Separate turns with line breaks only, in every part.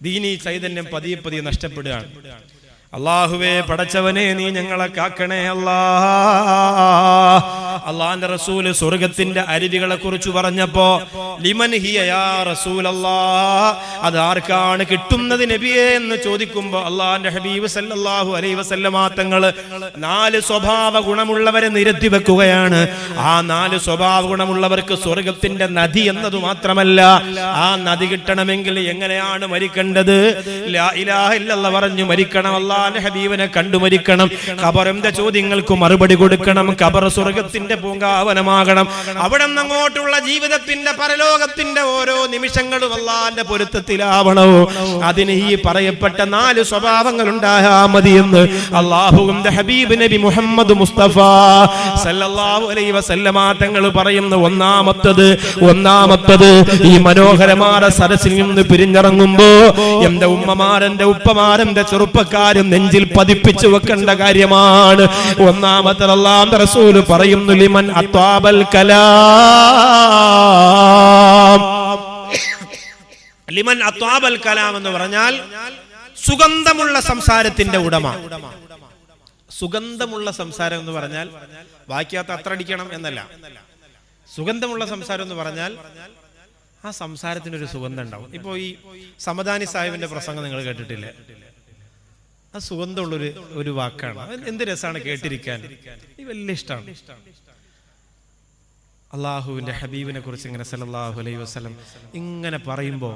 ദീനീ ചൈതന്യം പതിയെ പതിയെ നഷ്ടപ്പെടുകയാണ്. അല്ലാഹുവേ, പടച്ചവനെ, നീ ഞങ്ങളെ കാക്കണേ അല്ലാ. അല്ലാഹുവിന്റെ റസൂൽ സ്വർഗ്ഗത്തിന്റെ അരുവികളെ കുറിച്ച് പറഞ്ഞപ്പോ ലിമൻ ഹിയ യാ റസൂലല്ലാഹ്, അത് ആർക്കാണ് കിട്ടുന്നത് നബിയേ എന്ന് ചോദിക്കുമ്പോ അല്ലാഹുവിന്റെ ഹബീബ് സല്ലല്ലാഹു അലൈഹി വസല്ലമ തങ്ങൾ 4 സ്വഭാവ ഗുണമുള്ളവരെ നിരത്തി വെക്കുകയാണ്. ആ 4 സ്വഭാവ ഗുണമുള്ളവർക്ക് സ്വർഗ്ഗത്തിന്റെ നദി എന്നത് മാത്രമല്ല, ആ നദി കിട്ടണമെങ്കിൽ എങ്ങനെയാണ് മരിക്കേണ്ടത്? ലാ ഇലാഹ ഇല്ലല്ലാഹ് പറഞ്ഞു മരിക്കണം. അല്ലാഹുവിന്റെ ഹബീബിനെ കണ്ടു മരിക്കണം. ഖബറിന്റെ ചോദ്യങ്ങൾക്ക് മറുപടി കൊടുക്കണം. ഖബർ സ്വർഗ്ഗത്തിന്റെ പൂങ്കാവനമാകണം. അവിടെ നിന്ന് അങ്ങോട്ടുള്ള ജീവിതത്തിന്റെ പരലോകത്തിന്റെ ഓരോ നിമിഷങ്ങളും അല്ലാഹുവിന്റെ പൊരുത്തത്തിലാവണോ. അതിന് ഈ പറയപ്പെട്ട 4 സ്വഭാവങ്ങൾ ഉണ്ടായാ മതിയെന്ന് അല്ലാഹുവിന്റെ ഹബീബ് നബി മുഹമ്മദ് മുസ്തഫ സല്ലല്ലാഹു അലൈഹി വസല്ലമ തങ്ങൾ പറയുന്നു. ഒന്നാമത്തത് ഈ മനോഹരമായ സദസ്സിൽ നിന്ന് പിരിഞ്ഞിറങ്ങുമ്പോ എന്റെ ഉമ്മമാരെന്റെ ഉപ്പമാരെന്റെ ചെറുപ്പക്കാരും നെഞ്ചിൽ പതിപ്പിച്ചു വെക്കേണ്ട കാര്യമാണ്. ഒന്നാമത്തെ അല്ലാഹുവിന്റെ റസൂൽ പറയുന്നു, ലിമൻ അത്വാബൽ കലാം. ലിമൻ അത്വാബൽ കലാം എന്ന് പറഞ്ഞാൽ സുഗന്ധമുള്ള സംസാരത്തിന്റെ ഉടമ. സുഗന്ധമുള്ള സംസാരം എന്ന് പറഞ്ഞാൽ വാക്യത്ത് അത്ര അടിക്കണം എന്നല്ല. സുഗന്ധമുള്ള സംസാരം എന്ന് പറഞ്ഞാൽ ആ സംസാരത്തിനൊരു സുഗന്ധം ഉണ്ടാവും. ഇപ്പോ ഈ സമദാനി സാഹിബിന്റെ പ്രസംഗം നിങ്ങൾ കേട്ടിട്ടില്ലേ? ആ സുഗന്ധമുള്ളൊരു ഒരു വാക്കാണ്. എന്ത് രസമാണ് കേട്ടിരിക്കാൻ. വലിയ ഇഷ്ടമാണ്. അള്ളാഹുവിന്റെ ഹബീബിനെ കുറിച്ച് ഇങ്ങനെ സല്ലല്ലാഹു അലൈഹി വസല്ലം ഇങ്ങനെ പറയുമ്പോ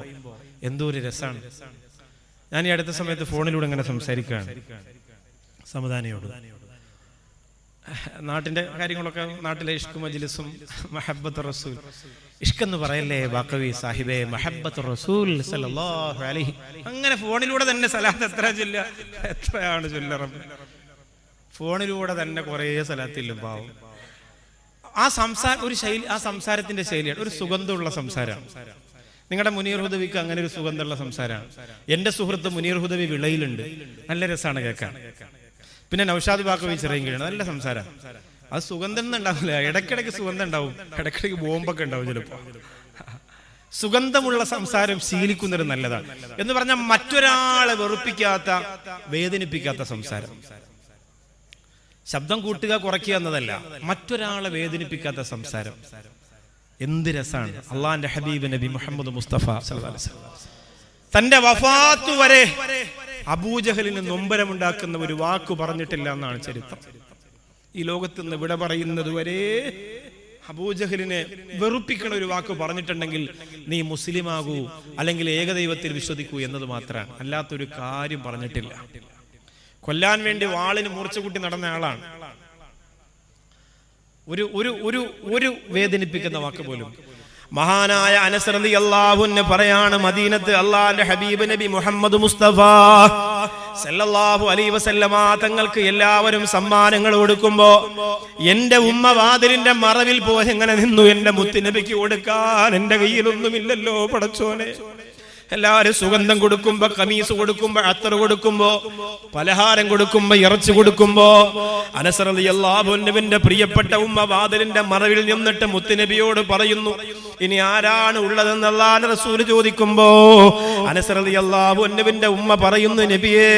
എന്തോ ഒരു രസമാണ്. ഞാൻ ഈ അടുത്ത സമയത്ത് ഫോണിലൂടെ ഇങ്ങനെ സംസാരിക്കുകയാണ് സമദാനിയോട്. നാട്ടിന്റെ കാര്യങ്ങളൊക്കെ, നാട്ടിലെ ഇഷ്ക് മജ്ലിസും മഹബ്ബത്ത് റസൂൽ. ഇഷ്ക് എന്ന് പറയല്ലേ ബാക്കവി സാഹിബേ, മഹബ്ബത്ത് റസൂൽ സല്ലല്ലാഹു അലൈഹി. അങ്ങനെ ഫോണിലൂടെ തന്നെ സലാത്ത് എത്രയാണ് ചൊല്ലറം. ഫോണിലൂടെ തന്നെ കുറേ സലാത്തില്ലും പാവം. ആ ഒരു ശൈലി, ആ സംസാരത്തിന്റെ ശൈലിയാണ് ഒരു സുഗന്ധമുള്ള സംസാരമാണ്. നിങ്ങളുടെ മുനീർ ഹുദവിക്ക് അങ്ങനെ ഒരു സുഗന്ധമുള്ള സംസാരമാണ്. എന്റെ സുഹൃത്ത് മുനീർ ഹുദവി വിളയിലുണ്ട്, നല്ല രസമാണ് കേൾക്കാൻ. പിന്നെ നൗഷാദ് ബാക്കവി ചെറിയ നല്ല സംസാരം. അത് സുഗന്ധം ഉണ്ടാവില്ല, ഇടയ്ക്കിടയ്ക്ക് സുഗന്ധം ഉണ്ടാവും, ഇടയ്ക്കിടയ്ക്ക് ബോംബൊക്കെ ഉണ്ടാവും ചിലപ്പോ. സുഗന്ധമുള്ള സംസാരം ശീലിക്കുന്നത് നല്ലതാണ്. എന്ന് പറഞ്ഞാൽ മറ്റൊരാളെ വെറുപ്പിക്കാത്ത, വേദനിപ്പിക്കാത്ത സംസാരം. ശബ്ദം കൂട്ടുക കുറയ്ക്കുക എന്നതല്ല, മറ്റൊരാളെ വേദനിപ്പിക്കാത്ത സംസാരം. എന്ത് രസാണ്. അള്ളാന്റെ ഹബീബ് നബി മുഹമ്മദ് മുസ്തഫ സല്ലല്ലാഹു അലൈഹി വസല്ലം തന്റെ വഫാത്ത് വരെ അബൂജഹലിന് നൊമ്പരമുണ്ടാക്കുന്ന ഒരു വാക്ക് പറഞ്ഞിട്ടില്ല എന്നാണ് ചരിത്രം. ഈ ലോകത്ത് നിന്ന് വിട പറയുന്നത് വരെ അബൂജഹലിനെ വെറുപ്പിക്കണ ഒരു വാക്ക് പറഞ്ഞിട്ടുണ്ടെങ്കിൽ നീ മുസ്ലിമാകൂ അല്ലെങ്കിൽ ഏകദൈവത്തിൽ വിശ്വസിക്കൂ എന്നത് മാത്രമാണ്. അല്ലാത്തൊരു കാര്യം പറഞ്ഞിട്ടില്ല. കൊല്ലാൻ വേണ്ടി വാളിന് മൂർച്ച കൂട്ടി നടന്ന ആളാണ്. ഒരു വേദനിപ്പിക്കുന്ന വാക്ക് പോലും. മഹാനായ അനസ് റളിയല്ലാഹു അൻഹു പറയാണ്, മദീനത്ത് അല്ലാഹുവിന്റെ ഹബീബ് നബി മുഹമ്മദ് മുസ്തഫ സല്ലല്ലാഹു അലൈഹി വസല്ലമ തങ്ങൾക്ക് എല്ലാവരും സമ്മാനങ്ങൾ കൊടുക്കുമ്പോ എന്റെ ഉമ്മ വാതിലിന്റെ മറവിൽ പോയി എങ്ങനെ നിന്നു. എന്റെ മുത്തുനബിക്ക് കൊടുക്കാൻ എന്റെ കയ്യിലൊന്നുമില്ലല്ലോ പടച്ചോനെ. എല്ലാവരും സുഗന്ധം കൊടുക്കുമ്പോ, കമീസ് കൊടുക്കുമ്പോ, അത്തർ കൊടുക്കുമ്പോ, പലഹാരം കൊടുക്കുമ്പോ, ഇറച്ചി കൊടുക്കുമ്പോ അനസ് റളിയല്ലാഹു അൻഹുവിന്റെ പ്രിയപ്പെട്ട ഉമ്മ വാതിലിന്റെ മറവിൽ നിന്നിട്ട് മുത്തുനബിയോട് പറയുന്നു, ഇനി ആരാണ് ഉള്ളതെന്ന് അല്ലാഹുവിന്റെ റസൂൽ ചോദിക്കുമ്പോ അനസ് റളിയല്ലാഹു അൻഹുവിന്റെ ഉമ്മ പറയുന്നു, നബിയേ,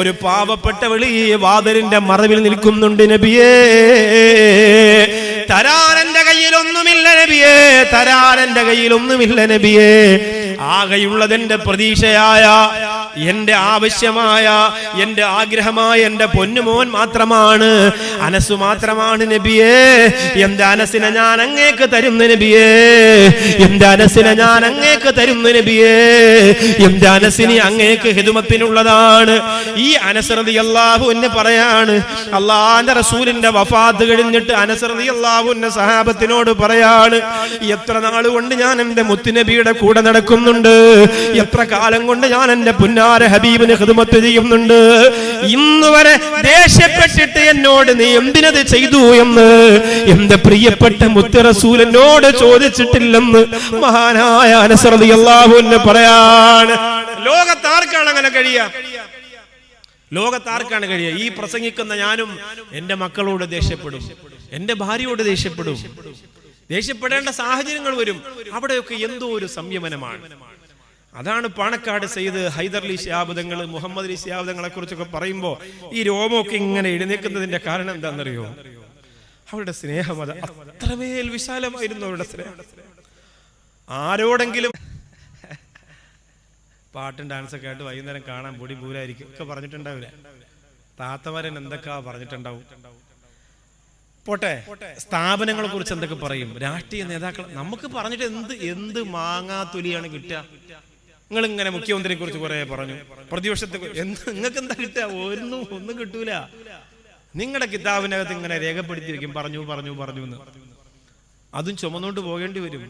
ഒരു പാവപ്പെട്ട വിളി വാതിലിന്റെ മറവിൽ നിൽക്കുന്നുണ്ട് നബിയേ. തരാൻ എന്റെ കയ്യിലൊന്നുമില്ല നബിയേ, തരാൻ എന്റെ കയ്യിലൊന്നുമില്ല നബിയേ. ആകെയുള്ളത് എന്റെ പ്രതീക്ഷയായ, എന്റെ ആവശ്യമായ, എന്റെ ആഗ്രഹമായ എന്റെ പൊന്നുമോൻ മാത്രമാണ്, അനസ് മാത്രമാണ് നബിയേ. എന്റെ അനസിനെ ഞാൻ അങ്ങേക്ക് തരുന്നു നബിയേ, എന്റെ അനസിനെ ഞാൻ അങ്ങേക്ക് തരുന്നു നബിയേ, എന്റെ അനസിന് അങ്ങേക്ക് ഹിദ്മത്തിനുള്ളതാണ്. ഈ അനസ് റളിയല്ലാഹു അൻഹു പറയാണ്, അല്ലാഹുവിന്റെ റസൂലിന്റെ വഫാത്ത് കഴിഞ്ഞിട്ട് അനസ് റളിയല്ലാഹു അൻഹു സഹാബത്തിനോട് പറയാണ്, എത്ര നാൾ കൊണ്ട് ഞാൻ എന്റെ മുത്തുനബിയുടെ കൂടെ നടക്കുന്നുണ്ട്, എത്ര കാലം കൊണ്ട് ഞാൻ എന്റെ പുന്നാര ഹബീബിന് ഖിദ്മത്ത് ചെയ്യുന്നുണ്ട്, ഇന്ന് വരെ ദേഷ്യപ്പെട്ടിട്ട് എന്നോട് നീ എന്തിനത് ചെയ്തു എന്ന് എന്റെ പ്രിയപ്പെട്ട മുത്ത് റസൂൽ എന്നോട് ചോദിച്ചിട്ടില്ലെന്ന് മഹാനായ അനസ് റളിയല്ലാഹു അൻഹു പറയാണ്. ലോകത്താർക്കാണ് അങ്ങനെ കഴിയുക? ലോകത്താർക്കാണ് കഴിയുക? ഈ പ്രസംഗിക്കുന്ന ഞാനും എന്റെ മക്കളോട് ദേഷ്യപ്പെടും, എന്റെ ഭാര്യയോട് ദേഷ്യപ്പെടേണ്ട സാഹചര്യങ്ങൾ വരും. അവിടെയൊക്കെ എന്തോ ഒരു സംയമനമാണ്. അതാണ് പാണക്കാട് സയ്യിദ് ഹൈദർലി ശിഹാബ് തങ്ങൾ, മുഹമ്മദ് അലി ശിഹാബ് തങ്ങളെ കുറിച്ചൊക്കെ പറയുമ്പോൾ ഈ രോമമൊക്കെ ഇങ്ങനെ എഴുന്നേൽക്കുന്നതിന്റെ കാരണം എന്താണെന്നറിയോ? അവരുടെ സ്നേഹം അത് അത്രമേൽ വിശാലമായിരുന്നു. അവരുടെ സ്നേഹം ആരോടെങ്കിലും പാട്ടും ഡാൻസൊക്കെ ആയിട്ട് വൈകുന്നേരം കാണാൻ പൊടി പൂരായിരിക്കും ഒക്കെ പറഞ്ഞിട്ടുണ്ടാവില്ല. താത്തമാരൻ എന്തൊക്കെ പറഞ്ഞിട്ടുണ്ടാവും. പോട്ടെ, സ്ഥാപനങ്ങളെ കുറിച്ച് എന്തൊക്കെ പറയും, രാഷ്ട്രീയ നേതാക്കൾ നമുക്ക് പറഞ്ഞിട്ട് എന്ത് മാങ്ങാത്തൊലിയാണ് കിട്ടുക? നിങ്ങൾ ഇങ്ങനെ മുഖ്യമന്ത്രിയെ കുറിച്ച് കുറെ പറഞ്ഞു, പ്രതിപക്ഷത്തെ നിങ്ങൾക്ക് എന്താ കിട്ടുക? ഒന്നും കിട്ടൂല. നിങ്ങളുടെ കിതാബിനകത്ത് ഇങ്ങനെ രേഖപ്പെടുത്തിയിരിക്കും പറഞ്ഞു എന്ന്. അതും ചുമന്നുകൊണ്ട് പോകേണ്ടി വരും.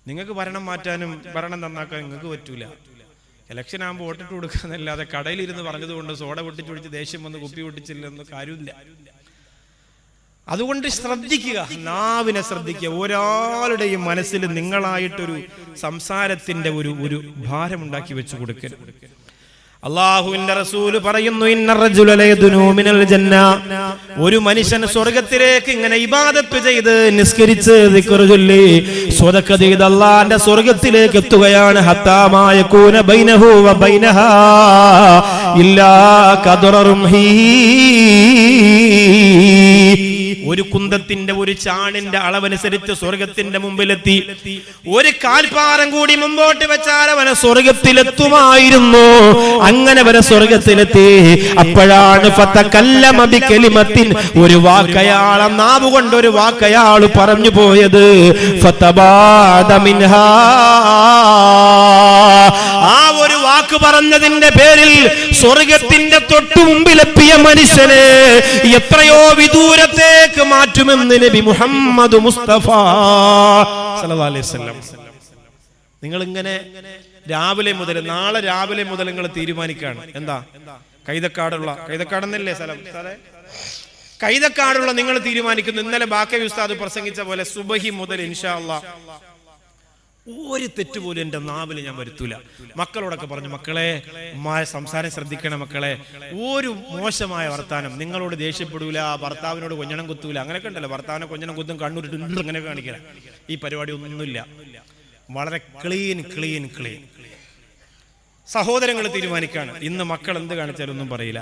നിങ്ങൾക്ക് ഭരണം മാറ്റാനും ഭരണം നന്നാക്കാൻ നിങ്ങൾക്ക് പറ്റൂല. ഇലക്ഷൻ ആകുമ്പോൾ വോട്ടിട്ട് കൊടുക്കാന്നല്ലാതെ കടയിലിരുന്ന് പറഞ്ഞതുകൊണ്ട് സോഡ പൊട്ടിച്ചൊടിച്ച് ദേഷ്യം വന്ന് കുപ്പി പൊട്ടിച്ചില്ലെന്ന് കാര്യമില്ല. അതുകൊണ്ട് ശ്രദ്ധിക്കുക, നാവിനെ ശ്രദ്ധിക്കുക. ഒരാളുടെയും മനസ്സിൽ നിങ്ങളായിട്ടൊരു സംസാരത്തിന്റെ ഒരു ഭാരമുണ്ടാക്കി വെച്ചു കൊടുക്കരുത്. അല്ലാഹുവിന്റെ റസൂല് പറയുന്നു, ഇന്ന റജുല ലയദ്നു മിനൽ ജന്ന, ഒരു മനുഷ്യൻ സ്വർഗ്ഗത്തിലേക്ക് ഇങ്ങനെ ഇബാദത്ത് ചെയ്ത് നിസ്കരിച്ച് ദിക്ർ ചൊല്ലി സ്വതക്ക ചെയ്ത് അല്ലാഹുവിന്റെ സ്വർഗ്ഗത്തിലേക്ക് എത്തുകയാണ്. ഹത്താ മാ യകൂന ബൈനഹു വ ബൈനഹാ ഇല്ലാ ഖദറും ഹീ, ഒരു കുന്തത്തിന്റെ ഒരു ചാണിന്റെ അളവനുസരിച്ച് സ്വർഗത്തിന്റെ മുമ്പിലെത്തി. ഒരു കാൽപ്പാരം കൂടി മുമ്പോട്ട് വെച്ചാൽ അവനെ സ്വർഗത്തിലെത്തുമായിരുന്നു. അങ്ങനെ വരെ സ്വർഗത്തിലെത്തി. അപ്പോഴാണ് ഫതകല്ലമ ബികലിമത്തിൻ, ഒരു വാക്കയാൾ, നാവ് കൊണ്ട് ഒരു വാക്കയാൾ പറഞ്ഞു പോയത്. ഫതബാദ മിൻഹാ, ആ ഒരു വാക്ക് പറഞ്ഞതിന്റെ പേരിൽ സ്വർഗത്തിന്റെ തൊട്ടു മുമ്പിലെത്തിയ മനുഷ്യനെ എത്രയോ വിദൂരത്തേക്ക് മാറ്റുമെന്ന് നബി മുഹമ്മദ് മുസ്തഫ സല്ലല്ലാഹു അലൈഹി വസല്ലം. നിങ്ങൾ ഇങ്ങനെ നാളെ രാവിലെ മുതൽ നിങ്ങൾ തീരുമാനിക്കുകയാണ്. എന്താ? കൈതക്കാടെന്നല്ലേ സ്ഥലം? കൈതക്കാടുള്ള നിങ്ങൾ തീരുമാനിക്കുന്നു, ഇന്നലെ ബാക്കി ഉസ്താദ് പ്രസംഗിച്ച പോലെ സുബഹി മുതൽ ഇൻഷാ അല്ലാഹ് ഒരു തെറ്റ് പോലും എന്റെ നാവിൽ ഞാൻ വരുത്തൂല. മക്കളോടൊക്കെ പറഞ്ഞു, മക്കളെ ഉമ്മായ സംസാരം ശ്രദ്ധിക്കണം മക്കളെ, ഒരു മോശമായ വർത്താനം, നിങ്ങളോട് ദേഷ്യപ്പെടൂല, ഭർത്താവിനോട് കൊഞ്ഞണം കുത്തൂല, അങ്ങനെയൊക്കെ ഉണ്ടല്ലോ, ഭർത്താവിനെ കൊഞ്ഞണം കുത്തും കണ്ണൂരിട്ട് അങ്ങനെ കാണിക്കില്ല. ഈ പരിപാടി ഒന്നുമില്ല. വളരെ ക്ലീൻ. സഹോദരങ്ങൾ തീരുമാനിക്കാണ്, ഇന്ന് മക്കൾ എന്ത് കാണിച്ചാലും ഒന്നും പറയില്ല,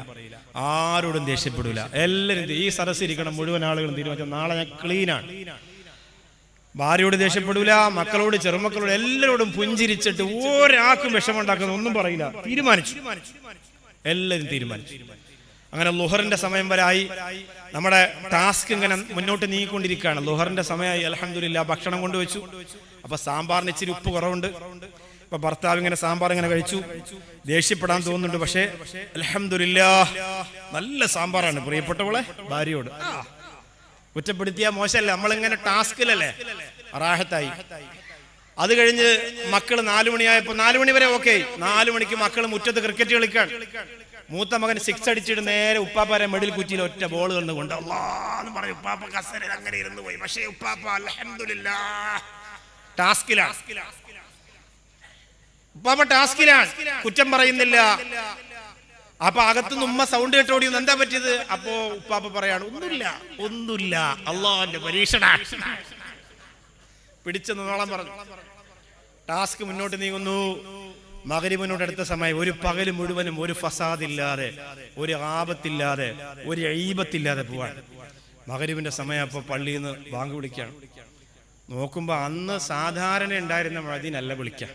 ആരോടും ദേഷ്യപ്പെടൂല, എല്ലാവരും ഈ സദസ്സിരിക്കണം മുഴുവൻ ആളുകളും തീരുമാനിച്ചാൽ നാളെ ഞാൻ ക്ലീനാണ്. ഭാര്യയോട് ദേഷ്യപ്പെടൂല, മക്കളോട് ചെറുമക്കളോട് എല്ലാവരോടും പുഞ്ചിരിച്ചിട്ട് ഒരാൾക്കും വിഷമമുണ്ടാക്കുന്ന ഒന്നും പറയില്ല. തീരുമാനിച്ചു, എല്ലാവരും തീരുമാനിച്ചു. അങ്ങനെ ലുഹറിന്റെ സമയം വരെ ആയി. നമ്മുടെ ടാസ്ക് ഇങ്ങനെ മുന്നോട്ട് നീങ്ങിക്കൊണ്ടിരിക്കുകയാണ്. ലുഹറിന്റെ സമയമായി. അൽഹംദുലില്ലാ ഭക്ഷണം കൊണ്ടുവച്ചു. അപ്പൊ സാമ്പാറിന് ഇച്ചിരി ഉപ്പ് കുറവുണ്ട്. അപ്പൊ ഭർത്താവ് ഇങ്ങനെ സാമ്പാർ ഇങ്ങനെ കഴിച്ചു. ദേഷ്യപ്പെടാൻ തോന്നുന്നുണ്ട്, പക്ഷേ അൽഹംദുലില്ലാ നല്ല സാമ്പാറാണ്. പ്രിയപ്പെട്ടവളെ ഭാര്യയോട് കുറ്റപ്പെടുത്തിയാ മോശമല്ല, നമ്മളിങ്ങനെ ടാസ്കിലല്ലേ, റാഹത്തായി. അത് കഴിഞ്ഞ് മക്കള് 4 മണിയായപ്പോ, 4 മണി വരെ ഓക്കെ. 4 മണിക്ക് മക്കള് മുറ്റത്ത് ക്രിക്കറ്റ് കളിക്കാൻ. മൂത്ത മകൻ 6 അടിച്ചിട്ട് നേരെ ഉപ്പാപ്പാരെ മെഡിൽ കുറ്റിയിൽ ഒറ്റ ബോൾ കണ്ടുകൊണ്ട് അല്ലാഹ് പറഞ്ഞു. ഉപ്പാപ്പ കസേരയിൽ അങ്ങനെ ഇരുന്ന് പോയി. പക്ഷേ ഉപ്പാപ്പ അൽഹംദുലില്ലാ ടാസ്കിലാണ്. ഉപ്പാപ്പ ടാസ്കിലാണ്, കുറ്റം പറയുന്നില്ല. അപ്പൊ അകത്തുനിന്ന് ഉമ്മ സൗണ്ട് കേട്ടോടി, എന്താ പറ്റിയത്? അപ്പോ ഉപ്പാപ്പ പറയാണ്, ഒന്നുമില്ല അള്ളാഹുവിന്റെ പരീക്ഷണ. പിടിച്ചു നോളം പറഞ്ഞു. ടാസ്ക് മുന്നോട്ട് നീങ്ങുന്നു. മഗ്‌രിബിനോട് അടുത്ത സമയം. ഒരു പകല് മുഴുവനും ഒരു ഫസാദില്ലാതെ, ഒരു ആപത്തില്ലാതെ, ഒരു ഈബത്തില്ലാതെ പോവാൻ. മഗ്‌രിബിന്റെ സമയം. അപ്പൊ പള്ളിയിൽ നിന്ന് ബാങ്ക് വിളിക്കുകയാണ്. നോക്കുമ്പോ അന്ന് സാധാരണ ഉണ്ടായിരുന്ന മുഅദ്ദിനല്ല വിളിക്കാം.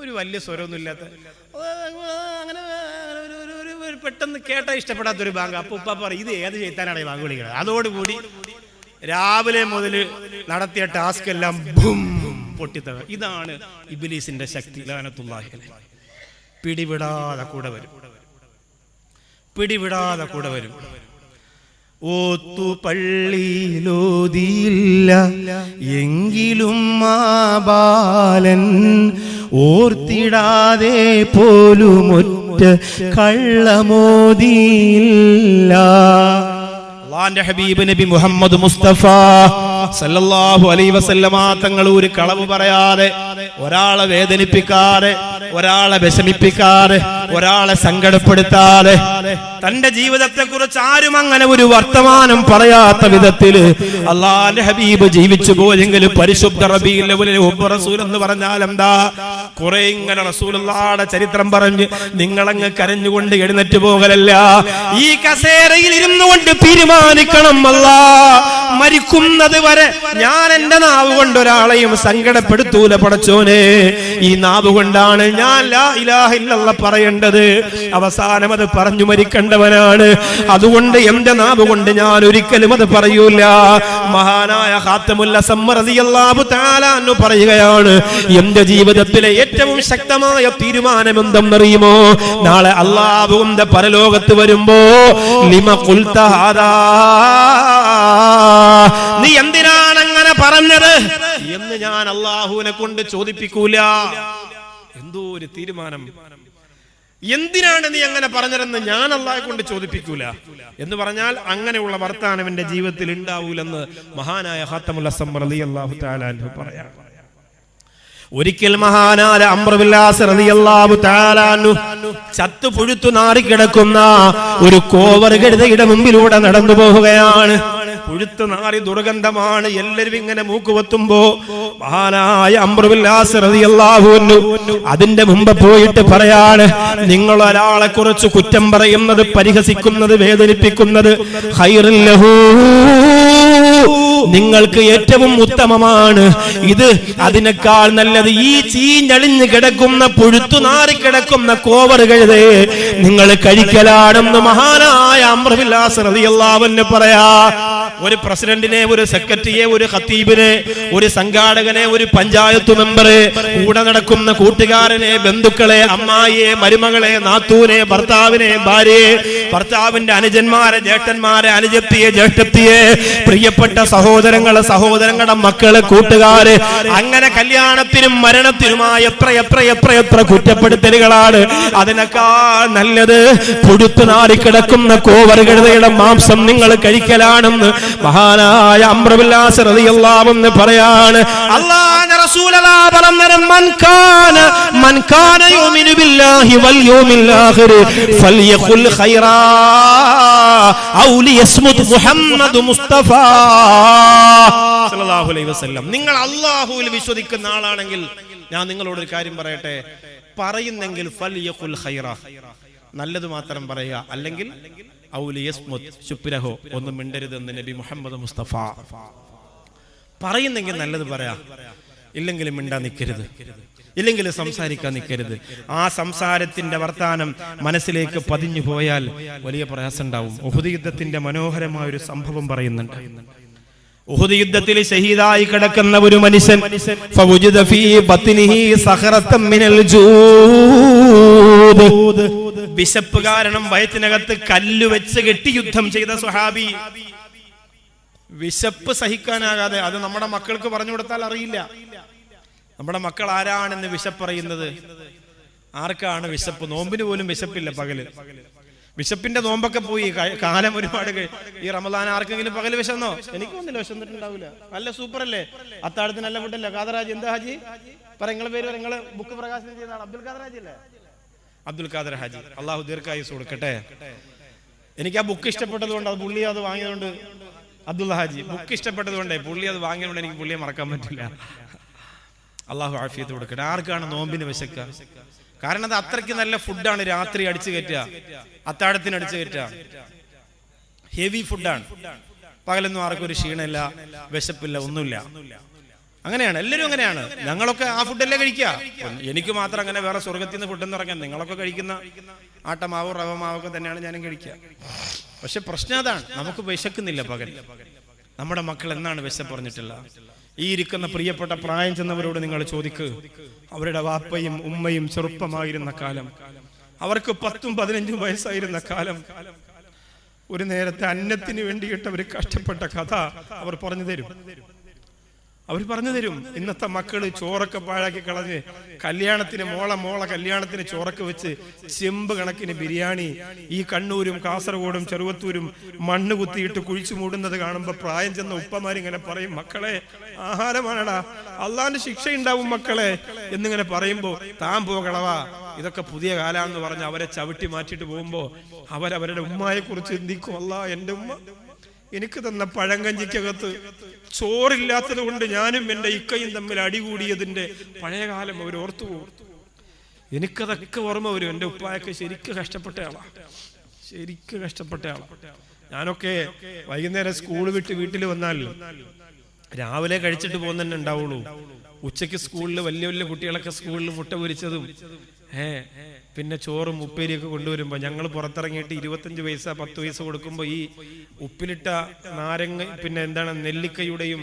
ഒരു വലിയ സ്വരമൊന്നും ഇല്ലാത്ത, അങ്ങനെ പെട്ടെന്ന് കേട്ടാ ഇഷ്ടപ്പെടാത്തൊരു ബാങ്ക്. അപ്പൊ ഉപ്പ പറയും, ഇത് ഏത് ചെയ്താനാണ് ഈ ബാങ്ക് വിളിക്കുന്നത്? അതോടുകൂടി രാവിലെ മുതൽ നടത്തിയ ടാസ്ക് എല്ലാം പൊട്ടിത്തവ. ഇതാണ് ഇബ്ലീസിന്റെ ശക്തി. ലഅനത്തുല്ലാഹി അലൈഹി. പിടിവിടാതെ കൂടെ വരും. ഓത്തു പള്ളിയിലോതിയില്ല എങ്കിലും ആ ബാലൻ ഓർത്തിടാതെ പോലുമൊറ്റ കള്ളമോദിയില്ല. അല്ലാഹുവിന്റെ ഹബീബ് നബി മുഹമ്മദ് മുസ്തഫ സല്ലല്ലാഹു അലൈഹി വസല്ലമ തങ്ങൾ ഒരു കളവ് പറയാതെ, ഒരാളെ വേദനിപ്പിക്കാതെ, ഒരാളെ വിഷമിപ്പിക്കാതെ, ഒരാളെ സങ്കടപ്പെടുത്താതെ തന്റെ ജീവിതത്തെ കുറിച്ച് ആരും അങ്ങനെ ഒരു വർത്തമാനം പറയാത്ത വിധത്തില് അള്ളാന്റെ ഹബീബ് ജീവിച്ചു പോയെങ്കിൽ പരിശുദ്ധ റബീഉൽ അവ്വലിൽ റസൂൽ എന്ന് പറഞ്ഞാൽ എന്താ? കുറെ ഇങ്ങനെ റസൂലുള്ളാഹിയുടെ ചരിത്രം പറഞ്ഞ് നിങ്ങളങ്ങ് കരഞ്ഞുകൊണ്ട് എഴുന്നേറ്റ് പോകലല്ല, ഈ കസേരയിൽ ഇരുന്നു കൊണ്ട് തീരുമാനിക്കണം, അല്ലാ മരിക്കുന്നത് വരെ ഞാൻ എന്റെ നാവ് കൊണ്ട് ഒരാളെയും സങ്കടപ്പെടുത്തൂല പടച്ചോനെ. ഈ നാവ് കൊണ്ടാണ് ഞാൻ ലാ ഇലാഹ ഇല്ലല്ലാഹ് പറയേണ്ടത്. അവസാനം അത് പറഞ്ഞു മരിക്കേണ്ടവനാണ്. അതുകൊണ്ട് എന്റെ നാവ് കൊണ്ട് ഞാൻ ഒരിക്കലും അത് പറയൂല. മഹാനായ ഖാത്തമുൽ അസ്മ റളിയല്ലാഹു തആല അൻഹു പറയുകയാണ്, എന്റെ ജീവിതത്തിലെ ഏറ്റവും ശക്തമായ തീരുമാനം എന്തെന്നറിയുമോ? നാളെ അല്ലാഹുവിന്റെ പരലോകത്ത് വരുമ്പോ ലിമ ഖുൽത ഹാദാ, നീ എന്തിനാണ് അങ്ങനെ പറഞ്ഞത് എന്ന് ഞാൻ അല്ലാഹുവിനെ കൊണ്ട് ചോദിപ്പിക്കൂല. എന്തോ ഒരു തീരുമാനം. എന്തിനാണ് നീ അങ്ങനെ പറഞ്ഞതെന്ന് ഞാൻ അല്ലാഹുവെ കൊണ്ട് ചോദിപ്പിക്കൂല എന്ന് പറഞ്ഞാൽ അങ്ങനെയുള്ള വർത്താനം എന്റെ ജീവിതത്തിൽ ഉണ്ടാവൂലെന്ന് മഹാനായ ഖാത്തമുൽ അസ്മ റളിയല്ലാഹു തആല അൻഹു പറയാം. ഒരിക്കൽ മഹാനായ അംർ ബിൻ ആസ് റളിയല്ലാഹു തആല അൻഹു ചത്തു പുഴുത്തു നാറിക്കിടക്കുന്ന ഒരു കോവർ കഴുതയുടെ മുമ്പിലൂടെ നടന്നു പോവുകയാണ്. പുഴുത്തു നാറി ദുർഗന്ധമാണ്. എല്ലാവരും ഇങ്ങനെ മൂക്കുവത്തുമ്പോ മഹാനായ അംർ ബിൻ ആസ് റളിയല്ലാഹു അൻഹു അതിന്റെ മുമ്പ് പോയിട്ട് പറയാണ്, നിങ്ങൾ ഒരാളെ കുറിച്ച് കുറ്റം പറയുന്നത്, പരിഹസിക്കുന്നത്, വേദനിപ്പിക്കുന്നത് ഖൈറുൽ ലഹു, നിങ്ങൾക്ക് ഏറ്റവും ഉത്തമമാണ്. ഇത് അതിനേക്കാൾ നല്ലത് ഈ ചീഞ്ഞളിഞ്ഞ് കിടക്കുന്ന പുഴുത്തു നാറിക്കിടക്കുന്ന കോവർ കഴുതയെ നിങ്ങൾ കഴിക്കലാണെന്ന് മഹാനായ അംർ ബിൻ ആസ് റളിയല്ലാഹു അൻഹു പറയാ. ഒരു പ്രസിഡന്റിനെ, ഒരു സെക്രട്ടറിയെ, ഒരു ഖത്തീബിനെ, ഒരു സംഘാടകനെ, ഒരു പഞ്ചായത്ത് മെമ്പറെ, കൂടെ നടക്കുന്ന കൂട്ടുകാരനെ, ബന്ധുക്കളെ, അമ്മായിയെ, മരുമകളെ, നാത്തൂനെ, ഭർത്താവിനെ, ഭാര്യയെ, ഭർത്താവിന്റെ അനുജന്മാരെ, ജ്യേഷ്ഠന്മാരെ, അനുജത്തിയെ, ജ്യേഷ്ഠത്തിയെ, പ്രിയപ്പെട്ട സഹോദരങ്ങളെ, സഹോദരങ്ങളുടെ മക്കളെ, കൂട്ടുകാരെ, അങ്ങനെ കല്യാണത്തിനും മരണത്തിനുമായി എത്ര കുറ്റപ്പെടുത്തലുകളാണ്. അതിനേക്കാൾ നല്ലത് പുഴുത്തു നാറിക്കിടക്കുന്ന കോവർ കഴുതയുടെ മാംസം നിങ്ങൾ കഴിക്കലാണെന്ന് മഹാനായ അംർ ബിൻ ആസ് റളിയല്ലാഹു അൻഹു പറയാണ്. അല്ലാഹുവിന്റെ റസൂൽ പറഞ്ഞത്, മൻ കാന യുമിനു ബില്ലാഹി വൽ യൗമിൽ ആഖിർ ഫൽയഖുൽ ഖൈറാ ഔ ലിയസ്മുത് മുഹമ്മദ് മുസ്തഫ സല്ലല്ലാഹു അലൈഹി വസല്ലം. നിങ്ങൾ അല്ലാഹുവിൽ വിശ്വസിക്കുന്ന ആളാണെങ്കിൽ ഞാൻ നിങ്ങളോട് ഒരു കാര്യം പറയട്ടെ, പറയുന്നെങ്കിൽ ഫൽയഖുൽ ഖൈറാ, നല്ലത് മാത്രം പറയുക, അല്ലെങ്കിൽ ചുപ്പിരഹോ ഒന്നും മിണ്ടരുതെന്ന് നബി മുഹമ്മദ് മുസ്തഫ. പറയുന്നെങ്കിൽ നല്ലത് പറയാ, ഇല്ലെങ്കിൽ മിണ്ടാൻ നിൽക്കരുത്, ഇല്ലെങ്കിൽ സംസാരിക്കാൻ നിൽക്കരുത്. ആ സംസാരത്തിന്റെ വർത്താനം മനസ്സിലേക്ക് പതിഞ്ഞു പോയാൽ വലിയ പ്രയാസം ഉണ്ടാവും. ഉഹുദ് യുദ്ധത്തിന്റെ മനോഹരമായ ഒരു സംഭവം പറയുന്നുണ്ട്. ഉഹുദ് യുദ്ധത്തിൽ ഷഹീദായി കിടക്കുന്ന ഒരു മനുഷ്യൻ ഫവുജിദ ഫീ ബത്നിഹി സഖറത്തൻ മിനൽ ജൂദ്, വിശപ്പ് കാരണം വയറ്റിനകത്ത് കല്ല് വെച്ച് കെട്ടി യുദ്ധം ചെയ്ത സ്വഹാബി. വിശപ്പ് സഹിക്കാനാകാതെ, അത് നമ്മുടെ മക്കൾക്ക് പറഞ്ഞു കൊടുത്താൽ അറിയില്ല. നമ്മുടെ മക്കൾ ആരാണെന്ന് വിശപ്പറിയുന്നത്? ആർക്കാണ് വിശപ്പ്? നോമ്പിന് പോലും വിശപ്പില്ല പകല്. വിശപ്പിന്റെ നോമ്പൊക്കെ പോയി, കാലം ഒരുപാട്. ഈ റമദാൻ ആർക്കെങ്കിലും പകല് വിശന്നോ? എനിക്കൊന്നില്ല, വിശന്നിട്ടുണ്ടാവില്ല. നല്ല സൂപ്പർ അല്ലേ? അത്താഴത്തിന് നല്ല ഫുഡല്ലേ? ഖാദർ എന്താ ഹാജി പറ, നിങ്ങളെ പേര്, നിങ്ങള് ബുക്ക് പ്രകാശനം ചെയ്യുന്ന ആൾ അബ്ദുൽ ഖാദർ ഹാജി അല്ലേ? അബ്ദുൽ ഖാദർ ഹാജി, അള്ളാഹു ദീർഘായുസ് കൊടുക്കട്ടെ. എനിക്ക് ആ ബുക്ക് ഇഷ്ടപ്പെട്ടത് കൊണ്ട്, അത് പുള്ളി അത് വാങ്ങിയതുകൊണ്ട്, അബ്ദുൽ ഹാജി ബുക്ക് ഇഷ്ടപ്പെട്ടത് കൊണ്ടേ പുള്ളി അത് വാങ്ങിയതുകൊണ്ട് എനിക്ക് പുള്ളിയെ മറക്കാൻ പറ്റില്ല. അള്ളാഹു ആഫിയത്ത് കൊടുക്കട്ടെ. ആർക്കാണ് നോമ്പിന് വിശക്കുക? കാരണം അത് അത്രയ്ക്ക് നല്ല ഫുഡാണ്. രാത്രി അടിച്ചു കയറ്റുക, അത്താഴത്തിന് അടിച്ചു കയറ്റുക, ഹെവി ഫുഡാണ്. പകലൊന്നും ആർക്കും ഒരു ക്ഷീണമില്ല, വിശപ്പില്ല, ഒന്നുമില്ല. അങ്ങനെയാണ്, എല്ലാവരും അങ്ങനെയാണ്. ഞങ്ങളൊക്കെ ആ ഫുഡല്ലേ കഴിക്കുക. എനിക്ക് മാത്രം അങ്ങനെ വേറെ സ്വർഗത്തിൽ നിന്ന് ഫുഡെന്ന് പറയാൻ, നിങ്ങളൊക്കെ കഴിക്കുന്ന ആട്ടമാവോ റവമാവൊക്കെ തന്നെയാണ് ഞാനും കഴിക്കുക. പക്ഷെ പ്രശ്നം അതാണ്, നമുക്ക് വിശക്കുന്നില്ല പകൽ. നമ്മുടെ മക്കൾ എന്നാണ് വിശപ്പറിഞ്ഞിട്ടില്ല? ഈ ഇരിക്കുന്ന പ്രിയപ്പെട്ട പ്രായം ചെന്നവരോട് നിങ്ങൾ ചോദിക്ക്, അവരുടെ വാപ്പയും ഉമ്മയും ചെറുപ്പമായിരുന്ന കാലം, അവർക്ക് 10-15 വയസ്സായിരുന്ന കാലം, ഒരു നേരത്തെ അന്നത്തിന് വേണ്ടിയിട്ട് അവർ കഷ്ടപ്പെട്ട കഥ അവർ പറഞ്ഞു തരും. അവർ പറഞ്ഞു തരും. ഇന്നത്തെ മക്കള് ചോറൊക്കെ പാഴാക്കി കളഞ്ഞ് കല്യാണത്തിന് മോളെ കല്യാണത്തിന് ചോറൊക്കെ വെച്ച് ചെമ്പ് കണക്കിന് ബിരിയാണി ഈ കണ്ണൂരും കാസർഗോഡും ചെറുവത്തൂരും മണ്ണ് കുത്തിയിട്ട് കുഴിച്ചു മൂടുന്നത് കാണുമ്പോ പ്രായം ചെന്ന ഉപ്പമാരിങ്ങനെ പറയും, മക്കളെ ആഹാരമാണടാ, അള്ളാന്റെ ശിക്ഷ ഉണ്ടാവും മക്കളെ എന്നിങ്ങനെ പറയുമ്പോ താൻ പോകളവാ, ഇതൊക്കെ പുതിയ കാലാന്ന് പറഞ്ഞ് അവരെ ചവിട്ടി മാറ്റിയിട്ട് പോകുമ്പോ അവരവരുടെ ഉമ്മയെ കുറിച്ച് ചിന്തിക്കും, അല്ലാ എന്റെ ഉമ്മ എനിക്ക് തന്ന പഴങ്കഞ്ചിക്കകത്ത് ചോറില്ലാത്തത് കൊണ്ട് ഞാനും എന്റെ ഇക്കയും തമ്മിൽ അടികൂടിയതിന്റെ പഴയകാലം അവർ ഓർത്തു പോകും. എനിക്കതൊക്കെ ഓർമ്മ വരും. എന്റെ ഉപ്പായൊക്കെ ശരിക്കും കഷ്ടപ്പെട്ട ആളാ. ഞാനൊക്കെ വൈകുന്നേരം സ്കൂൾ വിട്ട് വീട്ടിൽ വന്നാൽ രാവിലെ കഴിച്ചിട്ട് പോകുന്നതന്നെ ഉണ്ടാവുള്ളൂ. ഉച്ചയ്ക്ക് സ്കൂളിൽ വലിയ വലിയ കുട്ടികളൊക്കെ സ്കൂളിൽ മുട്ട പൊരിച്ചതും പിന്നെ ചോറും ഉപ്പേരിയൊക്കെ കൊണ്ടുവരുമ്പോ ഞങ്ങൾ പുറത്തിറങ്ങിയിട്ട് 25 പൈസ 10 പൈസ കൊടുക്കുമ്പോ ഈ ഉപ്പിലിട്ട നാരങ്ങ പിന്നെ എന്താണ് നെല്ലിക്കയുടെയും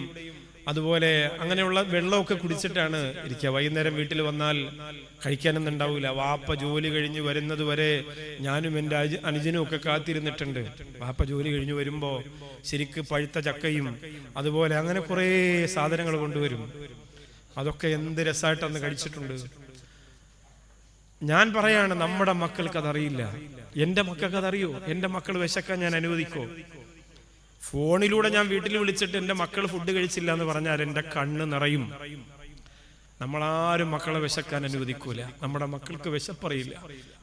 അതുപോലെ അങ്ങനെയുള്ള വെള്ളമൊക്കെ കുടിച്ചിട്ടാണ് ഇരിക്കുക. വൈകുന്നേരം വീട്ടിൽ വന്നാൽ കഴിക്കാനൊന്നും ഉണ്ടാവില്ല. വാപ്പ ജോലി കഴിഞ്ഞ് വരുന്നത് വരെ ഞാനും എൻ്റെ അനുജനും ഒക്കെ കാത്തിരുന്നിട്ടുണ്ട്. വാപ്പ ജോലി കഴിഞ്ഞ് വരുമ്പോ ശരിക്ക് പഴുത്ത ചക്കയും അതുപോലെ അങ്ങനെ കുറെ സാധനങ്ങൾ കൊണ്ടുവരും. അതൊക്കെ എന്ത് രസമായിട്ടന്ന് കഴിച്ചിട്ടുണ്ട്. ഞാൻ പറയാണ്, നമ്മുടെ മക്കൾക്ക് അതറിയില്ല. എന്റെ മക്കൾക്ക് അതറിയോ? എന്റെ മക്കൾ വിശക്കാൻ ഞാൻ അനുവദിക്കോ? ഫോണിലൂടെ ഞാൻ വീട്ടിൽ വിളിച്ചിട്ട് എന്റെ മക്കൾ ഫുഡ് കഴിച്ചില്ല എന്ന് പറഞ്ഞാൽ എന്റെ കണ്ണ് നിറയും. നമ്മളാരും മക്കളെ വിശക്കാൻ അനുവദിക്കൂല. നമ്മുടെ മക്കൾക്ക് വിശപ്പറിയില്ല.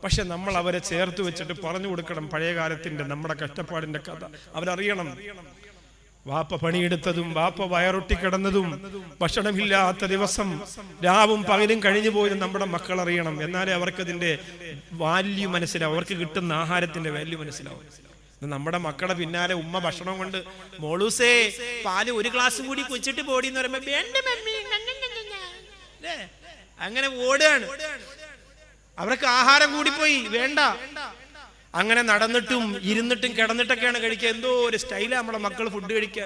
പക്ഷെ നമ്മൾ അവരെ ചേർത്ത് വെച്ചിട്ട് പറഞ്ഞു കൊടുക്കണം പഴയ കാലത്തിന്റെ നമ്മുടെ കഷ്ടപ്പാടിന്റെ കഥ അവരറിയണം. വാപ്പ പണിയെടുത്തതും വാപ്പ വയറൊട്ടി കിടന്നതും ഭക്ഷണമില്ലാത്ത ദിവസം രാവും പകലും കഴിഞ്ഞു പോയതും നമ്മുടെ മക്കൾ അറിയണം. എന്നാലേ അവർക്കതിന്റെ വാല്യൂ മനസ്സിലാവും, അവർക്ക് കിട്ടുന്ന ആഹാരത്തിന്റെ വാല്യൂ മനസ്സിലാവും. നമ്മുടെ മക്കളുടെ പിന്നാലെ ഉമ്മ ഭക്ഷണം കൊണ്ട് മോളൂസേ പാല് 1 ഗ്ലാസ് കൂടി കുച്ചിട്ട് പോടി എന്ന് പറയുമ്പോ അങ്ങനെ ഓടുകയാണ്. അവർക്ക് ആഹാരം കൂടിപ്പോയി, വേണ്ട. അങ്ങനെ നടന്നിട്ടും ഇരുന്നിട്ടും കിടന്നിട്ടൊക്കെയാണ് കഴിക്കുക. എന്തോ ഒരു സ്റ്റൈലാ നമ്മുടെ മക്കൾ ഫുഡ് കഴിക്കുക.